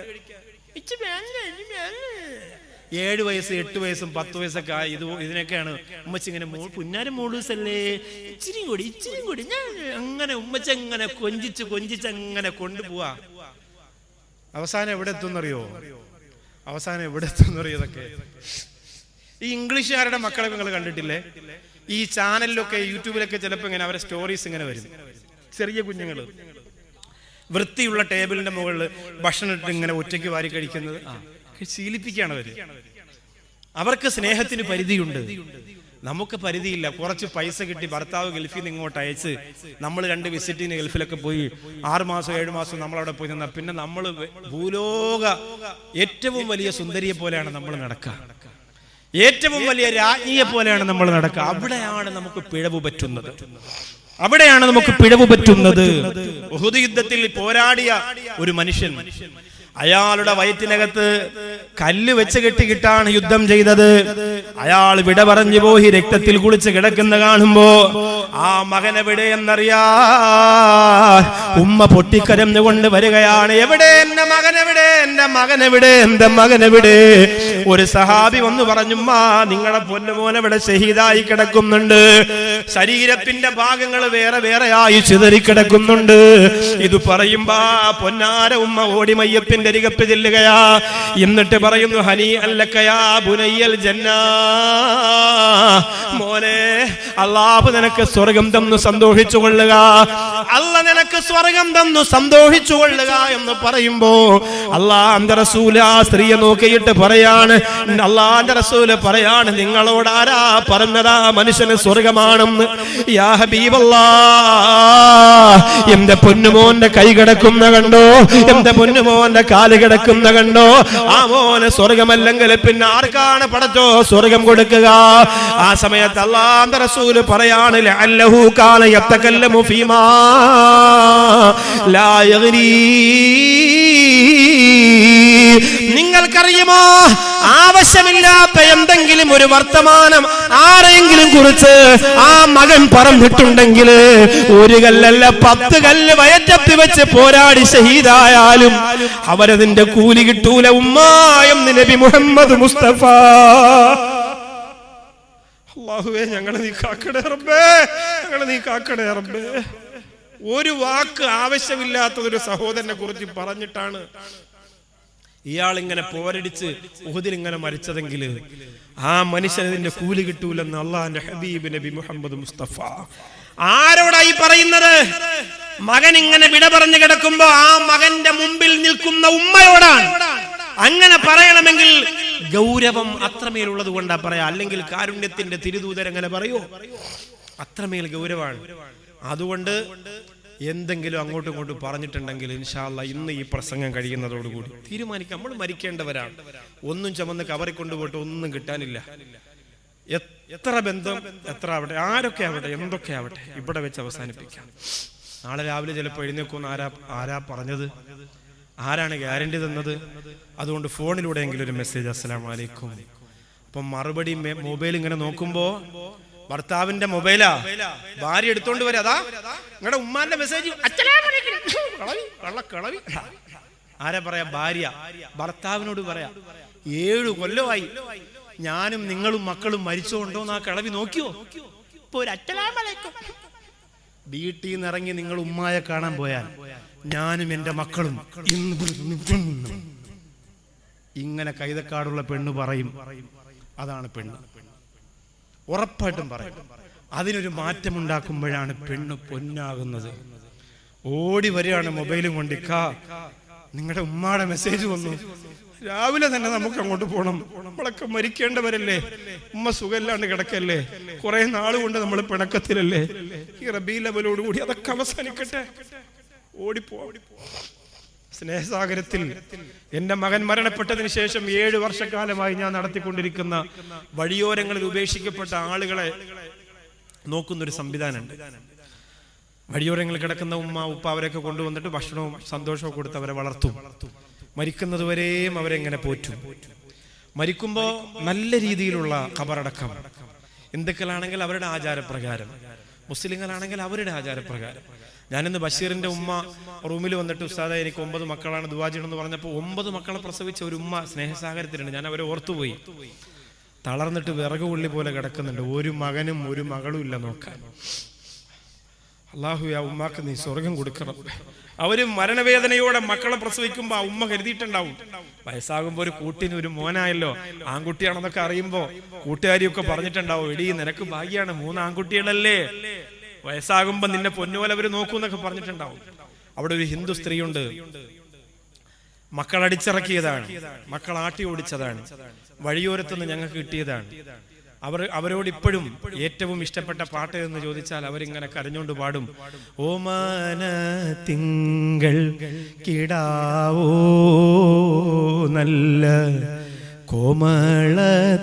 7 വയസ്സ് 8 വയസ്സും 10 വയസ്സൊക്കെ ഇതിനൊക്കെയാണ് ഉമ്മച്ചി ഇങ്ങനെ പുന്നാരം മോളൂസല്ലേ ഇച്ചിരി കൂടി അങ്ങനെ ഉമ്മച്ചി അങ്ങനെ കൊഞ്ചിച്ച് അങ്ങനെ കൊണ്ടുപോവാ. അവസാനം എവിടെ എത്തുന്നറിയോ? ഇതൊക്കെ ഈ ഇംഗ്ലീഷുകാരുടെ മക്കളെ നിങ്ങൾ കണ്ടിട്ടില്ലേ? ഈ ചാനലിലൊക്കെ യൂട്യൂബിലൊക്കെ ചിലപ്പോൾ ഇങ്ങനെ അവരുടെ സ്റ്റോറീസ് ഇങ്ങനെ വരും. ചെറിയ കുഞ്ഞുങ്ങള് വൃത്തിയുള്ള ടേബിളിന്റെ മുകളിൽ ഭക്ഷണം ഇട്ട് ഇങ്ങനെ ഒറ്റയ്ക്ക് വാരി കഴിക്കുന്നത് ശീലിപ്പിക്കുകയാണ് അവര്. അവർക്ക് സ്നേഹത്തിന് പരിധിയുണ്ട്, നമുക്ക് പരിധിയില്ല. കുറച്ച് പൈസ കിട്ടി ഭർത്താവ് ഗൾഫിൽ നിന്ന് ഇങ്ങോട്ട് അയച്ച് നമ്മൾ 2 വിസിറ്റിന് ഗൾഫിലൊക്കെ പോയി 6 മാസം 7 മാസം നമ്മളവിടെ പോയി നിന്നാൽ പിന്നെ നമ്മൾ ഭൂലോക ഏറ്റവും വലിയ സുന്ദരിയെ പോലെയാണ് നമ്മൾ നടക്കുക, ഏറ്റവും വലിയ രാജ്ഞിയെ പോലെയാണ് നമ്മൾ നടക്കുക. അവിടെയാണ് നമുക്ക് പിഴവ് പറ്റുന്നത്. ഉഹുദ് യുദ്ധത്തിൽ പോരാടിയ ഒരു മനുഷ്യൻ, അയാളുടെ വയറ്റിനകത്ത് കല്ല് വെച്ച് കെട്ടിക്കിട്ടാണ് യുദ്ധം ചെയ്തത്. അയാൾ വിട പറഞ്ഞു പോയി രക്തത്തിൽ കുളിച്ച് കിടക്കുന്ന കാണുമ്പോ ആ മകനെവിടെ എന്നറിയാ ഉമ്മ പൊട്ടിക്കരഞ്ഞുകൊണ്ട് വരികയാണ്. എവിടെ എന്റെ മകനെവിടെ? ഒരു സഹാബി വന്നു പറഞ്ഞുമ്മ, നിങ്ങളുടെ പൊന്നുമോനെവിടെ ഷഹീദായി കിടക്കുന്നുണ്ട്, ശരീരത്തിന്റെ ഭാഗങ്ങൾ വേറെയായി ചിതറിക്കിടക്കുന്നുണ്ട്. ഇത് പറയുമ്പോ പൊന്നാര ഉമ്മ ഓടി മയ്യപ്പിന്റെ അരികത്ത് ചെല്ലുകയാ. എന്നിട്ട് പറയുന്നു, ഹനി അല്ലക്കയാ ബുനയ്യൽ ജന്നാ, മോനെ അല്ലാഹു നിനക്ക് സ്വർഗം തന്നു സന്തോഷിച്ചു കൊള്ളുക, അല്ലാഹ് നിനക്ക് സ്വർഗം തന്നു സന്തോഷിച്ചു കൊള്ളുക എന്ന് പറയുമ്പോ അല്ലാഹുവിന്റെ റസൂൽ ആ സ്ത്രീയെ നോക്കിയിട്ട് പറയാണ്, അല്ലാഹുവിന്റെ റസൂൽ പറയാണ്, നിങ്ങളോട് ആരാ പറഞ്ഞതാ മനുഷ്യന് സ്വർഗമാണെന്ന്? യാ ഹബീബല്ലാഹ്, എന്റെ പൊന്നുമോന്റെ കൈ കിടക്കുന്ന കണ്ടോ, എന്റെ പൊന്നുമോന്റെ കാല് കിടക്കുന്ന കണ്ടോ? ആ മോന് സ്വർഗമല്ലെങ്കിൽ പിന്നെ ആർക്കാണ് പടച്ചോ സ്വർഗം കൊടുക്കുക? ആ സമയത്ത് അല്ലാഹുവിന്റെ റസൂൽ പറയാണ്, ലഅല്ലഹു കാന യതകല്ലമു ഫീമാ ലാ യഗ്നി. നിങ്ങൾക്കറിയുമോ, ആവശ്യമില്ലാത്ത എന്തെങ്കിലും ഒരു വർത്തമാനം ആരെങ്കിലും കുറിച്ച് ആ മകൻ പറഞ്ഞിട്ടുണ്ടെങ്കിൽ 1 കല്ലല്ല 10 കല്ല് വയറ്റത്ത് വെച്ച് പോരാടി ഷഹീദായാലും അവരതിന്റെ കൂലി കിട്ടൂല. ഉമ്മായെന്ന് നബി മുഹമ്മദ് മുസ്തഫ. അല്ലാഹുവേ, ഞങ്ങളെ നീ കാക്കണേ റബ്ബേ. ഒരു വാക്ക് ആവശ്യമില്ലാത്തതൊരു സഹോദരനെ കുറിച്ച് പറഞ്ഞിട്ടാണ് ഇയാൾ ഇങ്ങനെ പോരടിച്ച് ഉഹദിൽ ഇങ്ങനെ മരിച്ചതെങ്കിൽ ആ മനുഷ്യനതിന്റെ കൂലി കിട്ടൂലെന്ന് അള്ളാഹുവിന്റെ ഹബീബ് നബി മുഹമ്മദ് മുസ്തഫ. ആരോടായി പറയുന്നത്? മകൻ ഇങ്ങനെ വിട പറഞ്ഞു കിടക്കുമ്പോ ആ മകന്റെ മുമ്പിൽ നിൽക്കുന്ന ഉമ്മയോടാണ്. അങ്ങനെ പറയണമെങ്കിൽ ഗൗരവം അത്രമേലുള്ളത് കൊണ്ടാ പറയാ, അല്ലെങ്കിൽ കാരുണ്യത്തിന്റെ തിരുദൂതരങ്ങനെ പറയൂ? അത്രമേൽ ഗൗരവമാണ്. അതുകൊണ്ട് എന്തെങ്കിലും അങ്ങോട്ടും ഇങ്ങോട്ടും പറഞ്ഞിട്ടുണ്ടെങ്കിൽ ഇൻഷാ അല്ലാഹ് ഇന്ന് ഈ പ്രസംഗം കഴിയുന്നതോടുകൂടി തീരുമാനിക്കാം, നമ്മൾ മരിക്കേണ്ടവരാണ്. ഒന്നും ചുമന്ന് കവറി കൊണ്ടുപോയിട്ട് ഒന്നും കിട്ടാനില്ല. എത്ര ബന്ധം എത്ര ആവട്ടെ, ആരൊക്കെ ആവട്ടെ, എന്തൊക്കെ ആവട്ടെ, ഇവിടെ വെച്ച് അവസാനിപ്പിക്കാം. നാളെ രാവിലെ ചിലപ്പോൾ എഴുന്നേക്കുന്ന ആരാ പറഞ്ഞത്, ആരാണ് ഗ്യാരണ്ടി തന്നത്? അതുകൊണ്ട് ഫോണിലൂടെയെങ്കിലും ഒരു മെസ്സേജ് അസ്സലാമു അലൈക്കും. അപ്പം മറുപടി മൊബൈൽ ഇങ്ങനെ നോക്കുമ്പോ ഭർത്താവിന്റെ മൊബൈലാ, ഭാര്യ എടുത്തോണ്ട് വരാ, അതാ നിങ്ങളുടെ ഉമ്മാന്റെ മെസ്സേജ്. ആരാ പറയാ? ഭാര്യ ഭർത്താവിനോട് പറയാ, 7 കൊല്ലമായി ഞാനും നിങ്ങളും മക്കളും മരിച്ചോണ്ടോന്ന് ആ കിളവി നോക്കിയോ? ഇപ്പൊ ഒരു അസ്സലാമലൈക്കും. വീട്ടിൽ നിന്ന് ഇറങ്ങി നിങ്ങൾ ഉമ്മായെ കാണാൻ പോയാൽ ഞാനും എന്റെ മക്കളും ഇങ്ങനെ കൈതക്കാടുള്ള പെണ്ണ് പറയും, അതാണ് പെണ്ണ്. ഉറപ്പായിട്ടും പറയും. അതിനൊരു മാറ്റമുണ്ടാക്കുമ്പോഴാണ് പെണ്ണ് പൊന്നാകുന്നത്. ഓടി വരികയാണ് മൊബൈലും കൊണ്ട്, നിങ്ങളുടെ ഉമ്മാടെ മെസ്സേജ് വന്നു, രാവിലെ തന്നെ നമുക്ക് അങ്ങോട്ട് പോകണം, നമ്മളൊക്കെ മരിക്കേണ്ടവരല്ലേ, ഉമ്മ സുഖമില്ലാണ്ട് കിടക്കല്ലേ, കുറെ നാളുകൊണ്ട് നമ്മൾ പിണക്കത്തിലല്ലേ, ഈ റബീഉൽ അവ്വലോടുകൂടി അതൊക്കെ അവസാനിക്കട്ടെ, ഓടിപ്പോ. സ്നേഹസാഗരത്തിൽ എന്റെ മകൻ മരണപ്പെട്ടതിന് ശേഷം 7 വർഷക്കാലമായി ഞാൻ നടത്തിക്കൊണ്ടിരിക്കുന്ന വഴിയോരങ്ങളിൽ ഉപേക്ഷിക്കപ്പെട്ട ആളുകളെ നോക്കുന്നൊരു സംവിധാനമുണ്ട്. വഴിയോരങ്ങളിൽ കിടക്കുന്ന ഉമ്മ ഉപ്പ അവരെയൊക്കെ കൊണ്ടുവന്നിട്ട് ഭക്ഷണവും സന്തോഷവും കൊടുത്ത് അവരെ വളർത്തും. മരിക്കുന്നതുവരെയും അവരെങ്ങനെ പോറ്റും. മരിക്കുമ്പോ നല്ല രീതിയിലുള്ള ഖബറടക്കം. ഹിന്ദുക്കളാണെങ്കിൽ അവരുടെ ആചാരപ്രകാരം, മുസ്ലിങ്ങളാണെങ്കിൽ അവരുടെ ആചാരപ്രകാരം. ഞാനിന്ന് ബഷീറിന്റെ ഉമ്മ റൂമിൽ വന്നിട്ട്, ഉസ്താദേ എനിക്ക് 9 മക്കളാണ്, ദുആ ചെയ്യണമെന്ന് പറഞ്ഞപ്പോൾ 9 മക്കളെ പ്രസവിച്ച ഒരു ഉമ്മ സ്നേഹസാഗരത്തിലുണ്ട്. ഞാൻ അവരെ ഓർത്തുപോയി. തളർന്നിട്ട് വിറകുള്ളി പോലെ കിടക്കുന്നുണ്ട്. ഒരു മകനും ഒരു മകളും ഇല്ല നോക്കാൻ. അല്ലാഹു ആ ഉമ്മാക്ക് നീ സ്വർഗം കൊടുക്കണം. അവര് മരണവേദനയോടെ മക്കളെ പ്രസവിക്കുമ്പോ ആ ഉമ്മ കരുതിയിട്ടുണ്ടാവും, വയസ്സാകുമ്പോ ഒരു കൂട്ടിന് ഒരു മോനായല്ലോ, ആൺകുട്ടിയാണെന്നൊക്കെ അറിയുമ്പോ കൂട്ടുകാരിയൊക്കെ പറഞ്ഞിട്ടുണ്ടാവും, എടീ നിനക്ക് ഭാഗ്യാണ്, 3 ആൺകുട്ടികളല്ലേ, വയസ്സാകുമ്പോ നിന്നെ പൊന്നുപോലെ അവര് നോക്കൂന്നൊക്കെ പറഞ്ഞിട്ടുണ്ടാവും. അവിടെ ഒരു ഹിന്ദു സ്ത്രീയുണ്ട്, മക്കൾ അടിച്ചിറക്കിയതാണ്, മക്കൾ ആട്ടി ഓടിച്ചതാണ്, വഴിയോരത്തുനിന്ന് ഞങ്ങൾക്ക് കിട്ടിയതാണ്. അവരോട് ഇപ്പോഴും ഏറ്റവും ഇഷ്ടപ്പെട്ട പാട്ട് എന്ന് ചോദിച്ചാൽ അവരിങ്ങനെ കരഞ്ഞുകൊണ്ട് പാടും, ഓമന തിങ്കൾ കിടാവോ നല്ല കോമള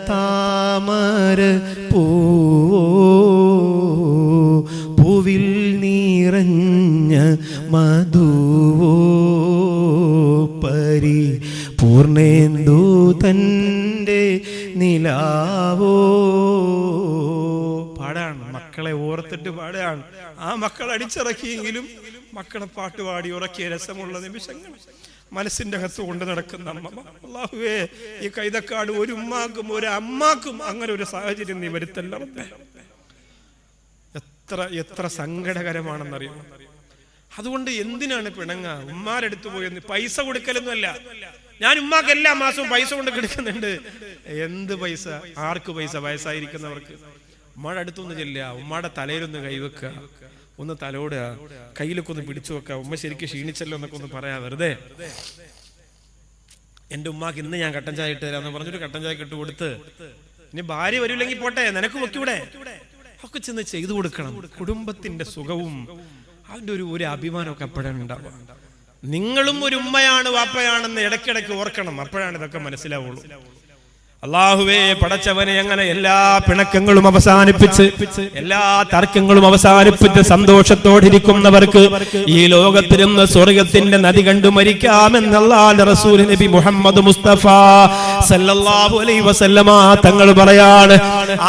താമര പൂവോ പൂവിൽ നിറഞ്ഞ മധുവോ പരി പൂർണേന്ദു തന്റെ നിലാവോ. പാടാണ്, മക്കളെ ഓർത്തിട്ട് പാടാണ്. ആ മക്കൾ അടിച്ചിറക്കിയെങ്കിലും മക്കളെ പാട്ട് പാടി ഉറക്കിയ രസമുള്ള നിമിഷങ്ങൾ മനസ്സിന്റെ അകത്ത് കൊണ്ട് നടക്കുന്ന അമ്മ. അല്ലാഹുവേ, ഈ കൈതക്കാട് ഒരു ഉമ്മാക്കും ഒരു അമ്മാക്കും അങ്ങനെ ഒരു സാഹചര്യം നീ വരുത്തല്ല. എത്ര സങ്കടകരമാണെന്നറിയോ. അതുകൊണ്ട് എന്തിനാണ് പിണങ്ങ? ഉമ്മാരെടുത്തു പോയെന്ന് പൈസ കൊടുക്കലൊന്നുമല്ല. ഞാൻ ഉമ്മാക്ക് എല്ലാ മാസവും പൈസ കൊണ്ട് കിടക്കുന്നുണ്ട്. എന്ത് പൈസ? ആർക്ക് പൈസ? വയസ്സായിരിക്കുന്നവർക്ക്. ഉമ്മാടെ അടുത്തൊന്ന് ചെല്ലുക, ഉമ്മാടെ തലയിലൊന്ന് കൈവെക്കുക, ഒന്ന് തലോടുക, കയ്യിലൊക്കെ ഒന്ന് പിടിച്ചു വെക്കുക, ഉമ്മ ശരിക്കും ക്ഷീണിച്ചല്ലോ എന്നൊക്കെ ഒന്ന് പറയാ. വെറുതെ എന്റെ ഉമ്മാക്ക് ഇന്ന് ഞാൻ കട്ടൻ ചായ ഇട്ട് തരാന്ന് പറഞ്ഞൊരു കട്ടൻ ചായ ഇട്ട് കൊടുത്ത്, ഇനി ഭാര്യ വരില്ലെങ്കിൽ പോട്ടെ, നിനക്ക് വെക്കൂടെ, ഒക്കെ ചെന്ന് ചെയ്തു കൊടുക്കണം. കുടുംബത്തിന്റെ സുഖവും അതിന്റെ ഒരു അഭിമാനമൊക്കെ അപ്പോഴാണ് ഉണ്ടാവുക. നിങ്ങളും ഒരു ഉമ്മയാണ് വാപ്പയാണെന്ന് ഇടയ്ക്കിടയ്ക്ക് ഓർക്കണം. അപ്പോഴാണ് ഇതൊക്കെ മനസ്സിലാവുള്ളൂ. അല്ലാഹുവേ, പടച്ചവനെ, അങ്ങനെ എല്ലാ പിണക്കങ്ങളും അവസാനിപ്പിച്ച് എല്ലാ തർക്കങ്ങളും അവസാനിപ്പിച്ച് സന്തോഷത്തോടിരിക്കുന്നവർക്ക് ഈ ലോകത്തിരുന്ന് സ്വർഗത്തിന്റെ നദി കണ്ടു മരിക്കാമെന്ന് അല്ലാഹുവിന്റെ റസൂൽ നബി മുഹമ്മദ് മുസ്തഫ സല്ലല്ലാഹു അലൈഹി വസല്ലമ തങ്ങൾ പറയാണ്,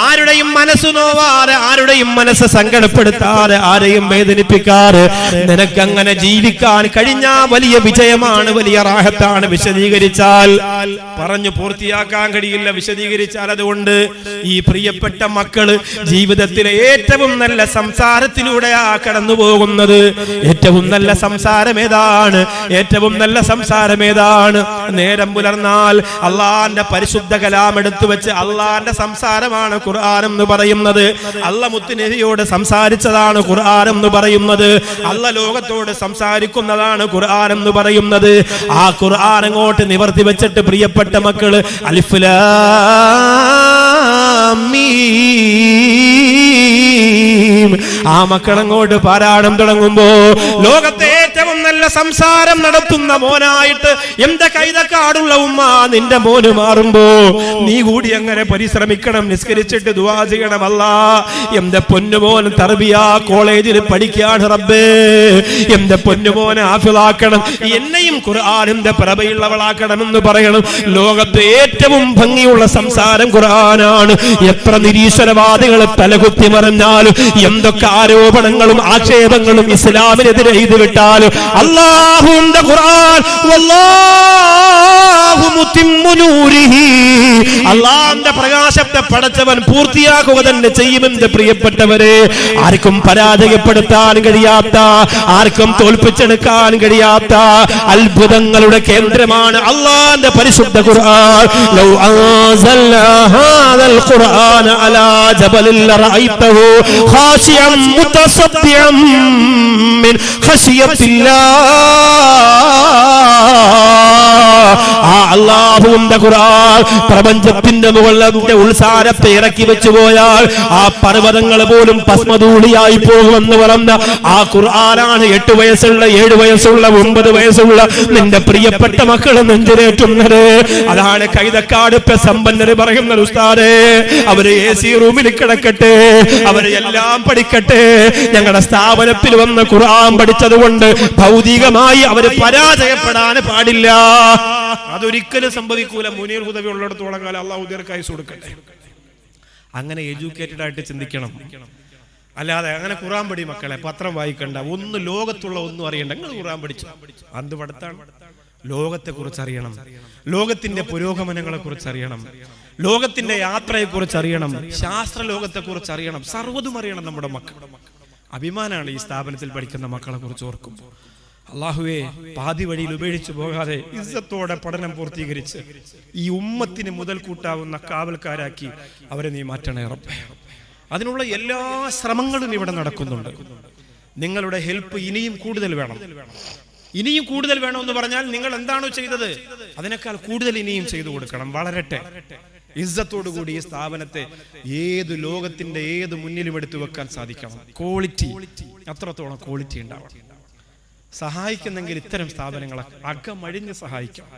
ആരുടെയും മനസ്സ് നോവാതെ, ആരുടെയും മനസ്സ് സങ്കടപ്പെടുത്താതെ, ആരെയും വേദനിപ്പിക്കാതെ നിനക്ക് അങ്ങനെ ജീവിക്കാൻ കഴിഞ്ഞാൽ വലിയ വിജയമാണ്, വലിയ റാഹത്താണ്. വിശദീകരിച്ചാൽ പറഞ്ഞു പൂർത്തിയാക്കാൻ കഴിയില്ല. കഴിയില്ല വിശദീകരിച്ചാൽ. അതുകൊണ്ട് ഈ പ്രിയപ്പെട്ട മക്കള് ജീവിതത്തിലെ ഏറ്റവും നല്ല സംസാരത്തിലൂടെയാ കടന്നു പോകുന്നത്. ഏറ്റവും നല്ല സംസാരം ഏതാണ്? ഏറ്റവും നല്ല സംസാരം ഏതാണ്? നേരം പുലർന്നാൽ അള്ളാന്റെ പരിശുദ്ധ കലാം എടുത്തു വെച്ച് അള്ളാന്റെ സംസാരമാണ് ഖുർആൻ എന്ന് പറയുന്നത്. അള്ള മുത്തുനബിയോട് സംസാരിച്ചതാണ് ഖുർആൻ എന്ന് പറയുന്നത്. അള്ള ലോകത്തോട് സംസാരിക്കുന്നതാണ് ഖുർആൻ എന്ന് പറയുന്നത്. ആ ഖുർആൻ അങ്ങോട്ട് നിവർത്തി വെച്ചിട്ട് പ്രിയപ്പെട്ട മക്കള് അലിഫ് ലാം മീം ആ മക്കളങ്ങോട്ട് പാരായണം തുടങ്ങുമ്പോ ലോകത്തെ ഏറ്റവും നല്ല സംസാരം നടത്തുന്ന മോനായിട്ട് എന്റെ കൈതക്കാടുള്ള ഉമ്മ നിന്റെ മോന് മാറുമ്പോ നീ കൂടി അങ്ങനെ പരിശ്രമിക്കണം. നിസ്കരിച്ചിട്ട് ദുആ ചെയ്യണം. അല്ലാ എന്റെ പൊന്നുമോൻ തർബിയ കോളേജിൽ പഠിക്കാണ് റബ്ബേ, എന്റെ പൊന്നുമോനെ ഹാഫിളാക്കണം, എന്നെയും ഖുർആനിന്റെ പ്രഭയുള്ളവളാക്കണമെന്ന് പറയണം. ലോകത്തെ ഏറ്റവും ഭംഗിയുള്ള സംസാരം ഖുർആനാണ്. എത്ര നിരീശ്വരവാദികൾ തലകുത്തി മറിഞ്ഞാലും എന്തൊക്കെ ആരോപണങ്ങളും ആക്ഷേപങ്ങളും ഇസ്ലാമിനെതിരെ ഇത് വിട്ടാലും അല്ലാഹുവിന്റെ ഖുർആൻ വല്ലാഹു മുത്തിമ്മു നൂരിഹി അല്ലാഹുവിന്റെ പ്രകാശത്തെ പടച്ചവൻ പൂർത്തിയാക്കുക തന്നെ ചെയ്യുമെന്ന് പ്രിയപ്പെട്ടവരെ. ആർക്കും പരാജയപ്പെടുത്താൻ കഴിയാത്ത, ആർക്കും തോൽപ്പിച്ചെടുക്കാൻ കഴിയാത്ത അത്ഭുതങ്ങളുടെ കേന്ദ്രമാണ് അല്ലാഹുവിന്റെ പരിശുദ്ധ ഖുർആൻ. ലൗ അൻസൽനാ ഹാദൽ ഖുർആന അലാ ജബലിൽ ലറഅയ്തഹു ഖാശിഅൻ മുതസദ്ദിഅൻ മിൻ അല്ലാഹുവിന്റെ ഖുർആൻ പ്രപഞ്ചത്തിന്റെ മുകളിലെ ഉത്സാരത്തെ ഇറക്കി വെച്ചു പോയാൽ ആ പർവ്വതങ്ങൾ പോലും ഭസ്മധൂളിയായി പോകുമെന്ന് പറഞ്ഞ ആ ഖുർആനാണ് 8 വയസ്സുള്ള 7 വയസ്സുള്ള 9 വയസ്സുള്ള നിന്റെ പ്രിയപ്പെട്ട മക്കൾ നെഞ്ചിലേറ്റുന്നത്. അതാണ് കൈതക്കാട് സമ്പന്നര് പറയുന്നത്. ഉസ്താദേ, അവര് AC റൂമിൽ കിടക്കട്ടെ, അവര് എല്ലാം പഠിക്കട്ടെ, ഞങ്ങളുടെ സ്ഥാപനത്തിൽ വന്ന് ഖുർആൻ പഠിച്ചതുകൊണ്ട് ഭൗതികമായി അവര് പരാജയപ്പെടാൻ പാടില്ല. അതൊരിക്കലും സംഭവിക്കൂല. മുനീർ ഹുദവി ഉള്ളിടത്തോളം കാലം അള്ളാഹു ദീർഘായുസ്സ് കൊടുക്കട്ടെ. അങ്ങനെ എഡ്യൂക്കേറ്റഡ് ആയിട്ട് ചിന്തിക്കണം. അല്ലാതെ അങ്ങനെ ഖുർആൻ പഠി മക്കളെ, പത്രം വായിക്കണ്ട, ഒന്നും ലോകത്തുള്ള ഒന്നും അറിയണ്ട, നിങ്ങൾ ഖുർആൻ പഠിച്ചു. എന്ത് പഠിത്താണ്? ലോകത്തെ കുറിച്ച് അറിയണം, ലോകത്തിന്റെ പുരോഗമനങ്ങളെ കുറിച്ച് അറിയണം, ലോകത്തിന്റെ യാത്രയെ കുറിച്ച് അറിയണം, ശാസ്ത്ര ലോകത്തെ കുറിച്ച് അറിയണം, സർവ്വതും അറിയണം നമ്മുടെ മക്കൾ. അഭിമാനാണ് ഈ സ്ഥാപനത്തിൽ പഠിക്കുന്ന മക്കളെ കുറിച്ച് ഓർക്കുമ്പോൾ. അല്ലാഹുവേ, പാതി വഴിയിൽ ഉപേക്ഷിച്ചു പോകാതെ ഇസ്സത്തോടെ പഠനം പൂർത്തീകരിച്ച് ഈ ഉമ്മത്തിന് മുതൽ കൂട്ടാവുന്ന കാവൽക്കാരാക്കി അവരെ നീ മാറ്റണേ റബ്ബേ. അതിനുള്ള എല്ലാ ശ്രമങ്ങളും ഇവിടെ നടക്കുന്നുണ്ട്. നിങ്ങളുടെ ഹെൽപ്പ് ഇനിയും കൂടുതൽ വേണം. ഇനിയും കൂടുതൽ വേണമെന്ന് പറഞ്ഞാൽ നിങ്ങൾ എന്താണോ ചെയ്തത് അതിനേക്കാൾ കൂടുതൽ ഇനിയും ചെയ്തു കൊടുക്കണം. വളരട്ടെ. ഇസ്സത്തോടു കൂടി ഈ സ്ഥാപനത്തെ ഏത് ലോകത്തിന്റെ ഏത് മുന്നിലും എടുത്തു വെക്കാൻ സാധിക്കണം. ക്വാളിറ്റി, അത്രത്തോളം ക്വാളിറ്റി ഉണ്ടാവണം. സഹായിക്കുന്നെങ്കിൽ ഇത്തരം സ്ഥാപനങ്ങളെ അകമഴിഞ്ഞ് സഹായിക്കാം.